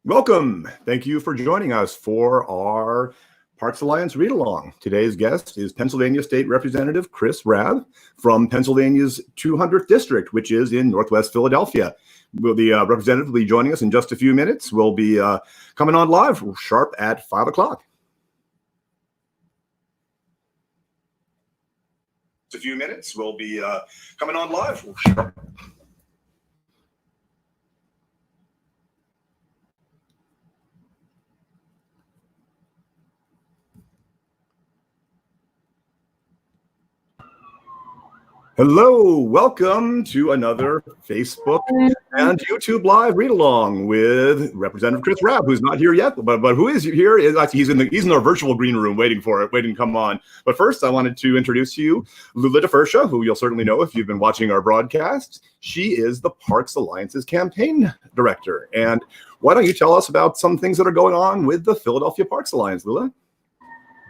Welcome. Thank you for joining us for our Parks Alliance read along. Today's guest is Pennsylvania State Representative Chris Rabb from Pennsylvania's 200th District, which is in Northwest Philadelphia. The representative will be joining us in just a few minutes. We'll be coming on live sharp at 5 o'clock. A few minutes. We'll be coming on live sharp. Hello, welcome to another Facebook and YouTube live read along with Representative Chris Rabb, who's not here yet, but who is here is actually he's in our virtual green room waiting to come on. But first, I wanted to introduce to you Lula DeFersha, who you'll certainly know if you've been watching our broadcasts. She is the Parks Alliance's campaign director. And why don't you tell us about some things that are going on with the Philadelphia Parks Alliance, Lula?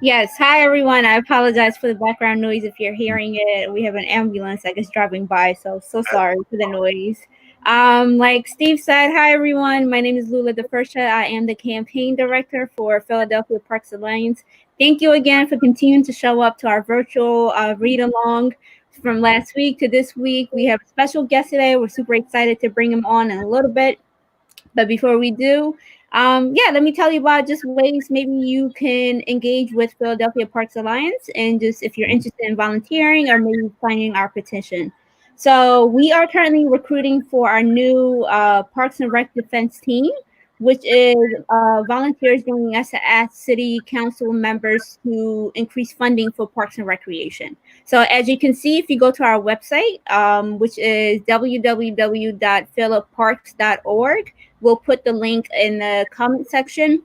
Yes. Hi, everyone. I apologize for the background noise if you're hearing it. We have an ambulance, I guess, driving by. So sorry for the noise. Like Steve said, hi, everyone. My name is Lula DeFersha. I am the campaign director for Philadelphia Parks Alliance. Thank you again for continuing to show up to our virtual read along from last week to this week. We have a special guest today. We're super excited to bring him on in a little bit. But before we do, let me tell you about just ways maybe you can engage with Philadelphia Parks Alliance, and just if you're interested in volunteering or maybe signing our petition. So we are currently recruiting for our new Parks and Rec Defense team, which is volunteers joining us to ask city council members to increase funding for parks and recreation. So as you can see, if you go to our website, which is www.philipparks.org, we'll put the link in the comment section.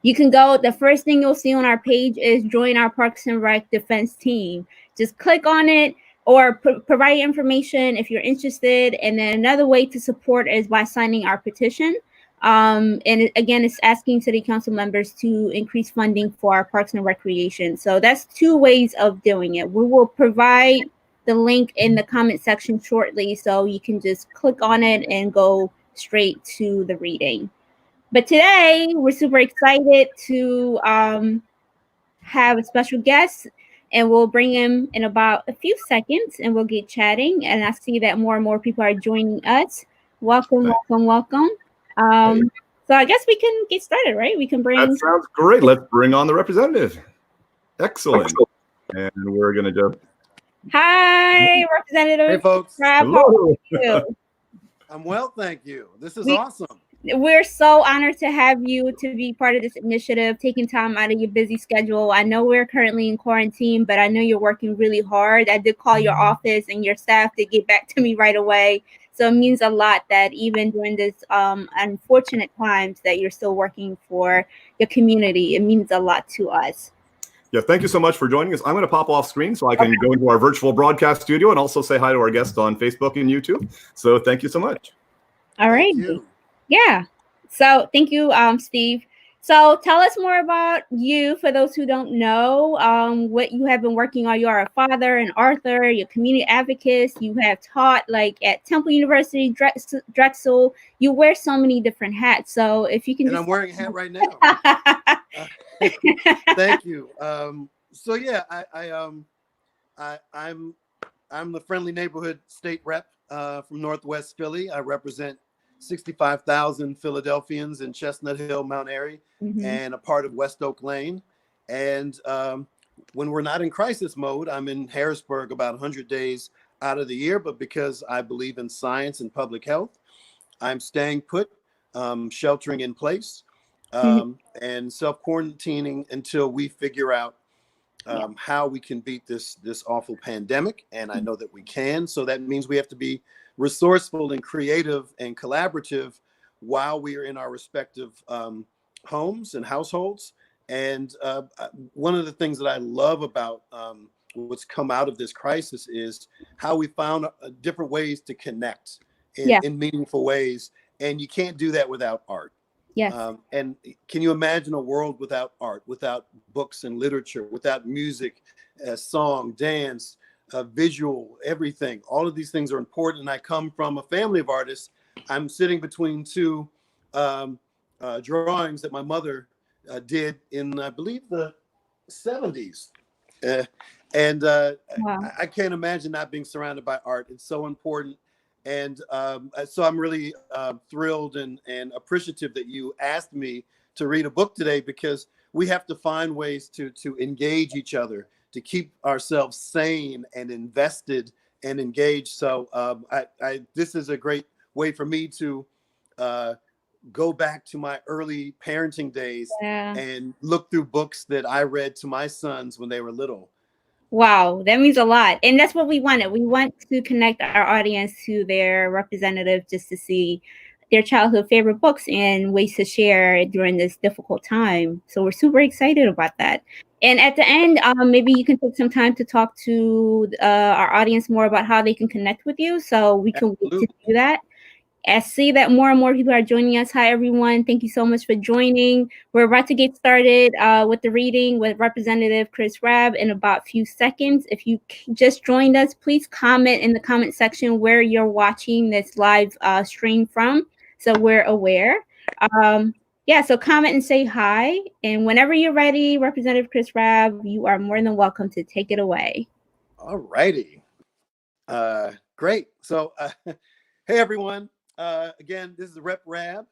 You can go. The first thing you'll see on our page is join our Parks and Rec Defense team. Just click on it or provide information if you're interested. And then another way to support is by signing our petition. And again, it's asking city council members to increase funding for our parks and recreation. So that's two ways of doing it. We will provide the link in the comment section shortly, so you can just click on it and go straight to the reading. But today we're super excited to have a special guest, and we'll bring him in about a few seconds and we'll get chatting. And I see that more and more people are joining us. Welcome. So I guess we can get started, right? We can bring. That sounds great. Let's bring on the representative. Excellent. And we're going to do. Hi, Representative. Hey, folks. Rabb, how are you? I'm well, thank you. This is awesome. We're so honored to have you to be part of this initiative, taking time out of your busy schedule. I know we're currently in quarantine, but I know you're working really hard. I did call your office and your staff to get back to me right away. So it means a lot that even during this unfortunate times that you're still working for your community. It means a lot to us. Yeah, thank you so much for joining us. I'm going to pop off screen so I can go into our virtual broadcast studio and also say hi to our guests on Facebook and YouTube. So thank you so much. All right. Yeah. So thank you, Steve. So tell us more about you for those who don't know what you have been working on. You are a father, an author, you're community advocate. You have taught like at Temple University, Drexel. You wear so many different hats. So if you can, I'm wearing a hat right now. Thank you. So yeah, I'm the friendly neighborhood state rep from Northwest Philly. I represent 65,000 Philadelphians in Chestnut Hill, Mount Airy, and a part of West Oak Lane. And when we're not in crisis mode, I'm in Harrisburg about 100 days out of the year. But because I believe in science and public health, I'm staying put, sheltering in place, and self-quarantining until we figure out how we can beat this awful pandemic. And I know that we can. So that means we have to be resourceful and creative and collaborative while we are in our respective homes and households. And one of the things that I love about what's come out of this crisis is how we found different ways to connect in meaningful ways. And you can't do that without art. Yes. And can you imagine a world without art, without books and literature, without music, song, dance, visual, everything? All of these things are important. And I come from a family of artists. I'm sitting between two drawings that my mother did in, I believe, the 70s. And Wow. I can't imagine not being surrounded by art. It's so important. And so I'm really thrilled and appreciative that you asked me to read a book today, because we have to find ways to engage each other, to keep ourselves sane and invested and engaged. So this is a great way for me to go back to my early parenting days and look through books that I read to my sons when they were little. Wow, that means a lot. And that's what we wanted. We want to connect our audience to their representative, just to see their childhood favorite books and ways to share during this difficult time. So we're super excited about that. And at the end, maybe you can take some time to talk to our audience more about how they can connect with you. So we can wait to do that. I see that more and more people are joining us. Hi, everyone. Thank you so much for joining. We're about to get started with the reading with Representative Chris Rabb in about a few seconds. If you just joined us, please comment in the comment section where you're watching this live stream from, so we're aware. Yeah, so comment and say hi. And whenever you're ready, Representative Chris Rabb, you are more than welcome to take it away. All righty. Great. So, hey, everyone. Again, this is Rep Rabb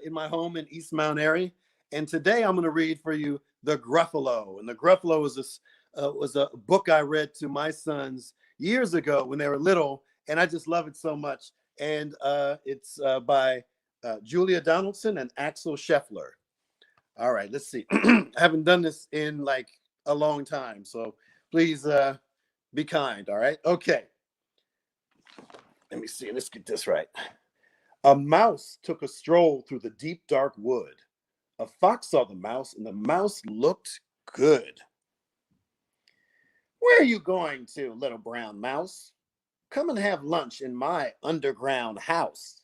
in my home in East Mount Airy. And today I'm going to read for you The Gruffalo. And The Gruffalo was a book I read to my sons years ago when they were little. And I just love it so much. And it's by Julia Donaldson and Axel Scheffler. All right, let's see. I haven't done this in like a long time, so please be kind. All right. Okay. Let me see. Let's get this right. A mouse took a stroll through the deep, dark wood. A fox saw the mouse, and the mouse looked good. Where are you going to, little brown mouse? Come and have lunch in my underground house.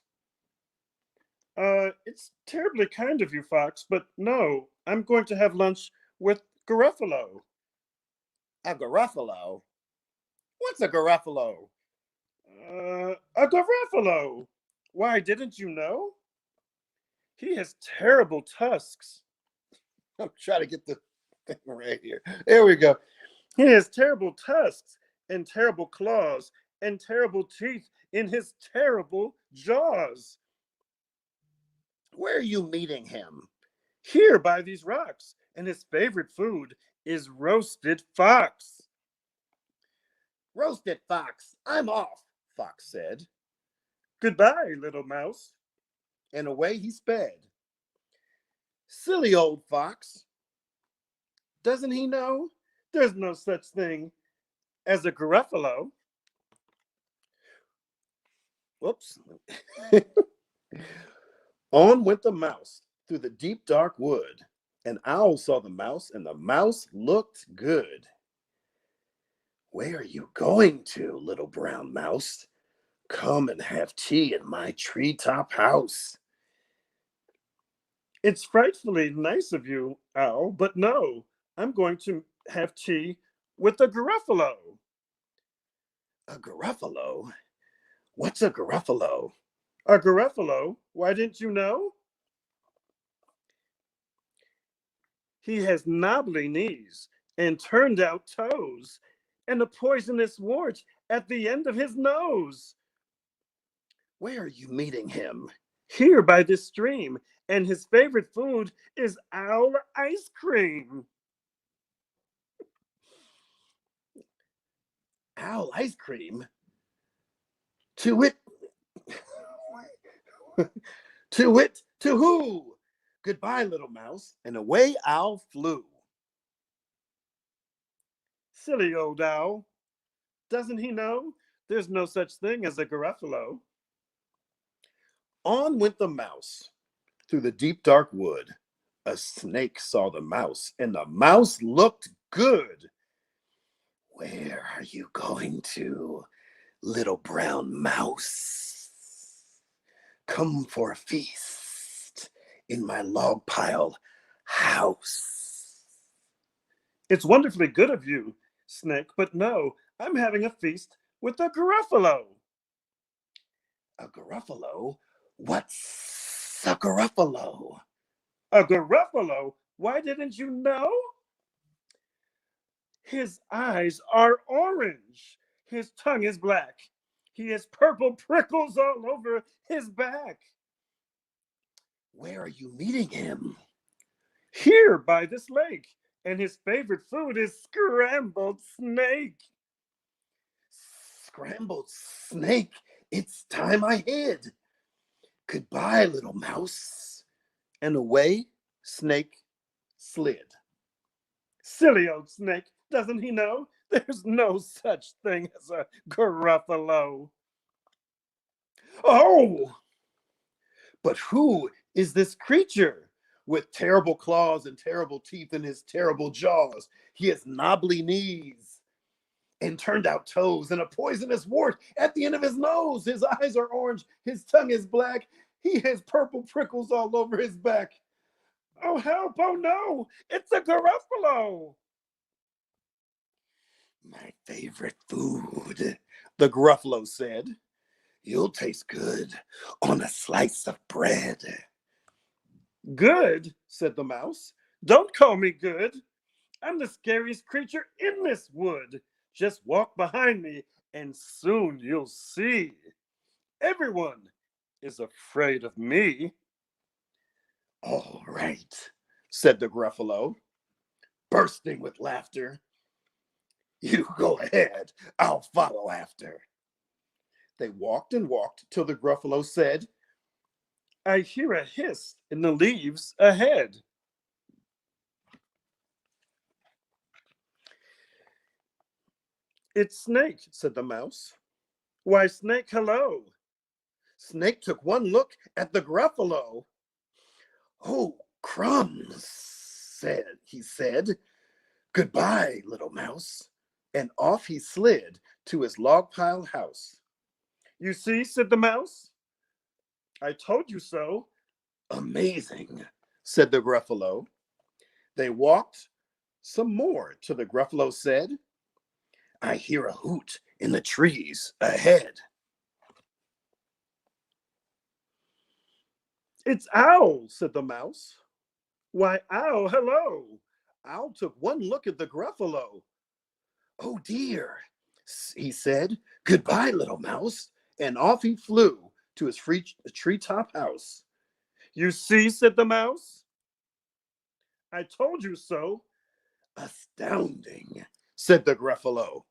It's terribly kind of you, Fox, but no, I'm going to have lunch with Garofalo. A Garofalo? What's a Garofalo? A Garofalo. Why, didn't you know? He has terrible tusks. I'm trying to get the thing right here. There we go. He has terrible tusks and terrible claws and terrible teeth in his terrible jaws. Where are you meeting him? Here by these rocks, and his favorite food is roasted fox. Roasted fox, I'm off, Fox said. Goodbye, little mouse. And away he sped. Silly old fox. Doesn't he know? There's no such thing as a Garofalo. Whoops. On went the mouse through the deep, dark wood. An owl saw the mouse, and the mouse looked good. Where are you going to, little brown mouse? Come and have tea in my treetop house. It's frightfully nice of you, Owl, but no, I'm going to have tea with a Garofalo. A Garofalo? What's a Garofalo? A Garofalo? Why didn't you know? He has knobbly knees and turned out toes and a poisonous wart at the end of his nose. Where are you meeting him? Here by this stream, and his favorite food is owl ice cream. Owl ice cream? To it. To it, to who? Goodbye, little mouse. And away Owl flew. Silly old owl. Doesn't he know there's no such thing as a Garofalo? On went the mouse through the deep, dark wood. A snake saw the mouse, and the mouse looked good. Where are you going to, little brown mouse? Come for a feast in my log pile house. It's wonderfully good of you, Snake, but no, I'm having a feast with a Garofalo. A Garofalo? What's a Garofalo? A Gruffalo? Why didn't you know? His eyes are orange. His tongue is black. He has purple prickles all over his back. Where are you meeting him? Here by this lake. And his favorite food is scrambled snake. Scrambled snake, it's time I hid. Goodbye, little mouse. And away Snake slid. Silly old snake, doesn't he know? There's no such thing as a Gruffalo. Oh! But who is this creature with terrible claws and terrible teeth in his terrible jaws? He has knobbly knees and turned out toes and a poisonous wart at the end of his nose. His eyes are orange. His tongue is black. He has purple prickles all over his back. Oh, help! Oh, no! It's a Gruffalo! My favorite food, the Gruffalo said. You'll taste good on a slice of bread. Good, said the mouse. Don't call me good. I'm the scariest creature in this wood. Just walk behind me and soon you'll see. Everyone is afraid of me. All right, said the Gruffalo, bursting with laughter. You go ahead, I'll follow after. They walked and walked till the Gruffalo said, I hear a hiss in the leaves ahead. It's Snake, said the mouse. Why, Snake, hello. Snake took one look at the Gruffalo. Oh, crumbs, he said. Goodbye, little mouse. And off he slid to his log pile house. You see, said the mouse. I told you so. Amazing, said the Gruffalo. They walked some more till the Gruffalo said, I hear a hoot in the trees ahead. It's Owl, said the mouse. Why, Owl, hello. Owl took one look at the Gruffalo. Oh dear, he said. Goodbye, little mouse. And off he flew to his treetop house. You see, said the mouse. I told you so. Astounding, said the Gruffalo.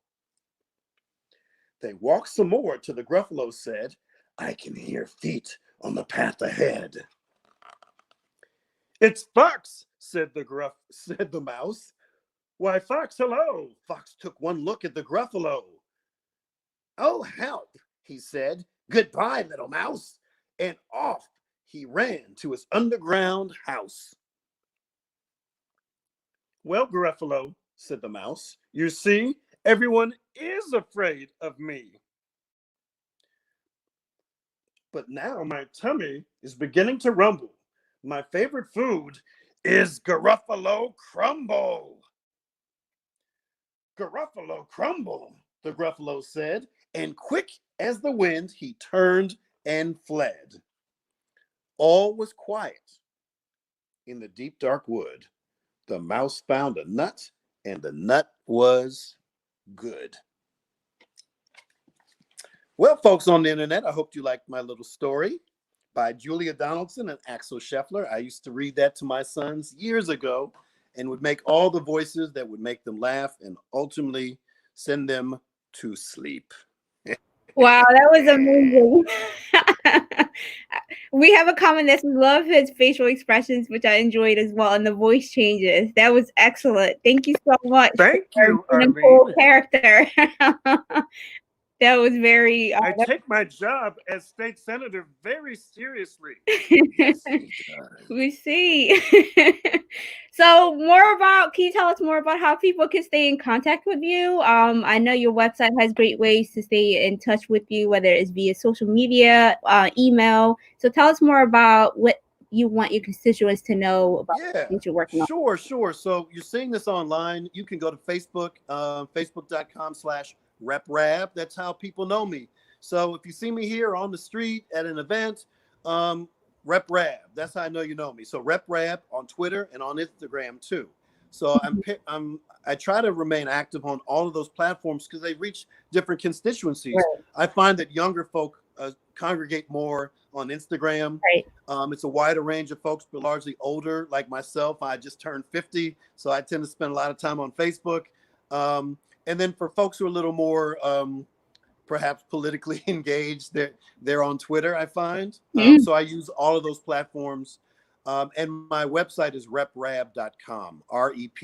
They walked some more till the Gruffalo said, I can hear feet on the path ahead. It's Fox, said the mouse. Why, Fox, hello. Fox took one look at the Gruffalo. Oh, help, he said. Goodbye, little mouse. And off he ran to his underground house. Well, Gruffalo, said the mouse, you see, everyone is afraid of me. But now my tummy is beginning to rumble. My favorite food is Gruffalo crumble. Gruffalo crumble, the Gruffalo said, and quick as the wind he turned and fled. All was quiet. In the deep dark wood, the mouse found a nut, and the nut was good. Well, folks on the internet, I hope you liked my little story by Julia Donaldson and Axel Scheffler. I used to read that to my sons years ago and would make all the voices that would make them laugh and ultimately send them to sleep. Wow, that was amazing. We have a comment that we love his facial expressions, which I enjoyed as well, and the voice changes. That was excellent. Thank you so much. Thank you, for Arlene. Cool character. That was very. I take my job as state senator very seriously. Yes, we see. So, can you tell us more about how people can stay in contact with you? I know your website has great ways to stay in touch with you, whether it's via social media, email. So, tell us more about what you want your constituents to know about what you're working on. Sure. So, you're seeing this online. You can go to Facebook, facebook.com/RepRab. That's how people know me. So if you see me here on the street at an event, Rep Rabb. That's how I know you know me. So Rep Rabb on Twitter and on Instagram too. So I try to remain active on all of those platforms because they reach different constituencies. Right. I find that younger folk congregate more on Instagram. Right. It's a wider range of folks, but largely older, like myself. I just turned 50, so I tend to spend a lot of time on Facebook. And then for folks who are a little more perhaps politically engaged, they're on Twitter, I find. So I use all of those platforms. And my website is reprabb.com, reprabb.com.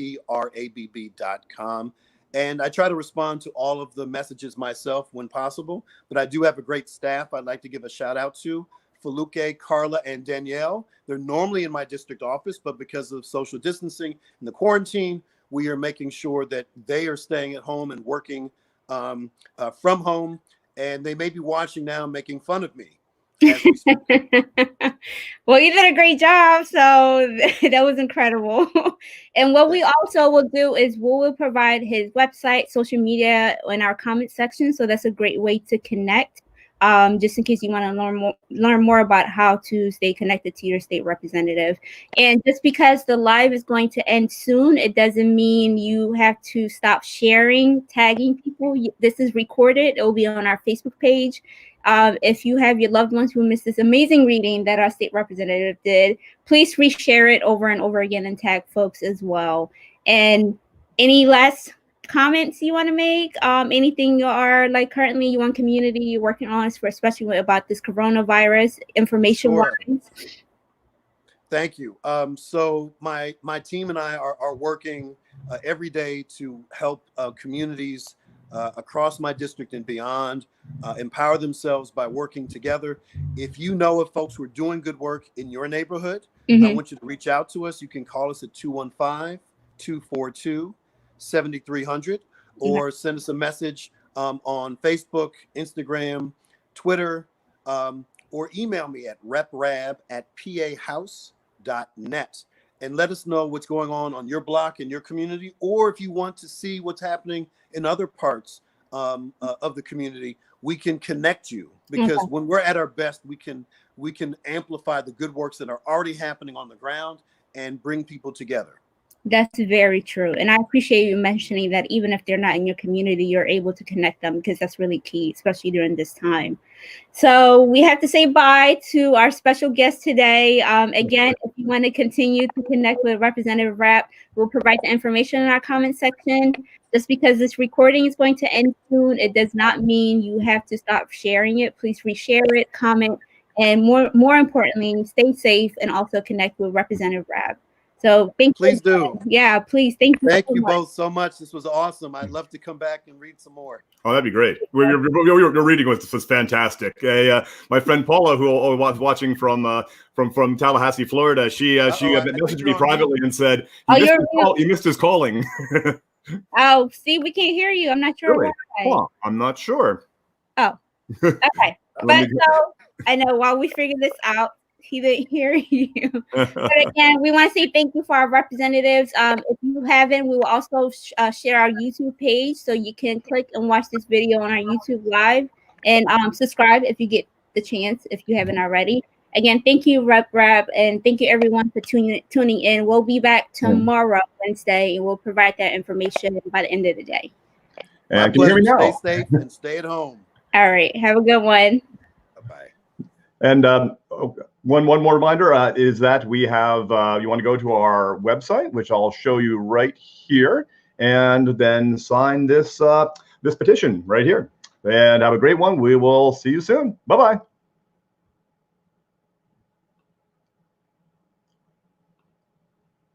And I try to respond to all of the messages myself when possible. But I do have a great staff I'd like to give a shout out to. Feluke, Carla, and Danielle. They're normally in my district office, but because of social distancing and the quarantine, we are making sure that they are staying at home and working from home. And they may be watching now, making fun of me. Well, you did a great job, so that was incredible. And what we also will do is we will provide his website, social media in our comment section, so that's a great way to connect, just in case you want to learn more about how to stay connected to your state representative. And just because the live is going to end soon, it doesn't mean you have to stop sharing, tagging people. This is recorded. It will be on our Facebook page. If you have your loved ones who missed this amazing reading that our state representative did, please reshare it over and over again and tag folks as well. And any last comments you want to make? Anything you are like currently you want community you're working on, for especially about this coronavirus information wise? Sure. Thank you. So my team and I are working every day to help communities across my district and beyond empower themselves by working together. If you know of folks who are doing good work in your neighborhood, I want you to reach out to us. You can call us at 215-242-7300 or send us a message on Facebook, Instagram, Twitter, or email me at reprabb@pahouse.net. And let us know what's going on your block, in your community, or if you want to see what's happening in other parts of the community, we can connect you. Because when we're at our best, we can amplify the good works that are already happening on the ground and bring people together. That's very true. And I appreciate you mentioning that even if they're not in your community, you're able to connect them, because that's really key, especially during this time. So we have to say bye to our special guest today. Again, if you want to continue to connect with Representative Rabb, we'll provide the information in our comment section. Just because this recording is going to end soon, it does not mean you have to stop sharing it. Please reshare it, comment, and more importantly, stay safe and also connect with Representative Rabb. So thank you. Please do. Yeah, please. Thank you. Thank you both so much. This was awesome. I'd love to come back and read some more. Oh, that'd be great. Your reading was fantastic. My friend Paula, who was watching from Tallahassee, Florida, she messaged me privately and said, you missed his calling. Oh, see, we can't hear you. I'm not sure really? why. Well, I'm not sure. Oh, okay. But so I know while we figure this out, he didn't hear you. But again, we want to say thank you for our representatives. If you haven't, we will also share our YouTube page, so you can click and watch this video on our YouTube live, and subscribe if you get the chance, if you haven't already. Again, thank you, Rep Rabb, and thank you everyone for tuning in. We'll be back tomorrow, Wednesday, and we'll provide that information by the end of the day. And can you hear me now? Stay safe and stay at home. All right. Have a good one. Bye-bye. And one more reminder is that we have, you want to go to our website, which I'll show you right here, and then sign this petition right here. And have a great one. We will see you soon. Bye-bye.